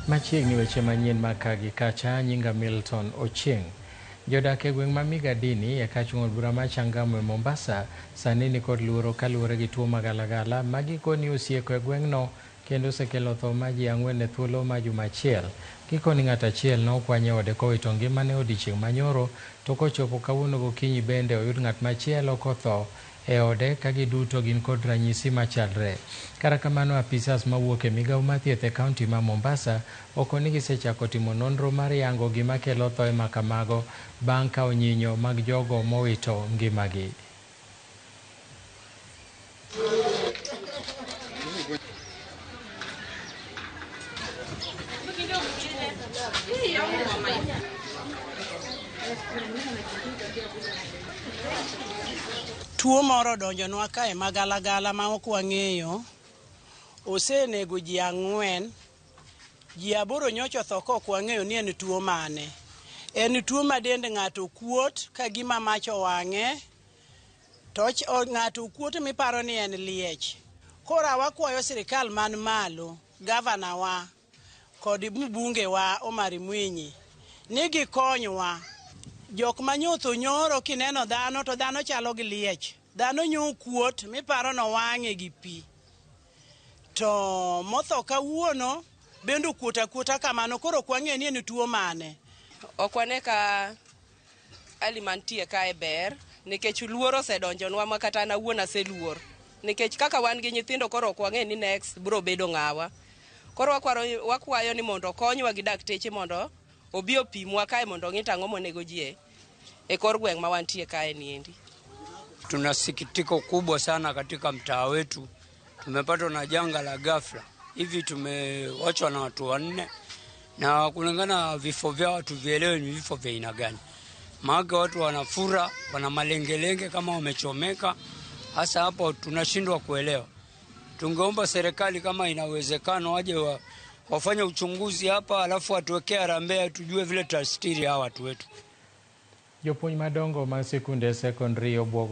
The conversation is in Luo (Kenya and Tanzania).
Machiegni weche manyien makagi kacha nyinga Milton Ochieng. Jodak e gweng' ma Migadini e kach ng'od bura ma Changamwe Mombasa sani ni kod luoro kaluwore gi tuo magalagala ma gikoni osieko e gweng'no kendo osekelo tho ma ji 4 e thuolo ma juma achiel. Gikoni ng'at achiel nokwany e ode kowito ngimane odiechieng' manyoro, to kochopo kawuono gokinyi bende oyud ng'at machielo kotho e ode ka giduto gin kod ranyisi machalre. Kata kamano, apisas mawuok e migawo mar thieth e kaunti ma Mombasa okoni gisechako timo nonro mar yango gima kelo thoe ma kamago bang' ka onyinyo mag jogo mowito ngimagi. Tuo moro donjonwa kae magalagala ma ok wang'eyo, osenego ji 4, ji 8 nyocha otho ka ok wang'eyo ni en tuo mane. En tuo ma dend ng'ato kuot ka gima mach owang'e, to ng'ato kuot miparo ni en liech. Koro wakwayo sirikal man malo, gavana wa kod mbunge wa Omar Mwinyi ni gikonywa. Jok manyotho nyoro kineno dhano to dhano chalo gi liech. Dhano nyo kuot miparo no wang'e gi pi. To motho kawuono bendo kuota kamano, koro kwang'e ni en tuo mane. Okwane ka hali mantie kae ber nikech luoro osedonjonwa ma kata na wuon aseluor. Nikech kaka wan gi nyithindo koro ok wang'e ni next bro bedo ng'awa. Koro wakwayo ni mondo konywa gi dakteche mondo obi opimwa kae mondo ng'i tang'o monego ji e kor gweng' ma wantie kae niendi. Tuna sikitiko kubwa sana katika mtaa wetu. Tumepatwa na janga la ghafla. Hivi tumewachwa na watu 4 na kulingana vifo vya watu vielewe ni vifo vya aina gani. Maana watu wanafura, wana malengelenge kama wamechomeka. Hasa hapo tunashindwa kuelewa. Tungeomba serikali kama inawezekano waje wafanye uchunguzi hapa, alafu watuwekea harambee tujue vile tutastiri hawa watu wetu. Jopuonj madongo ma sikunde secondary obwogo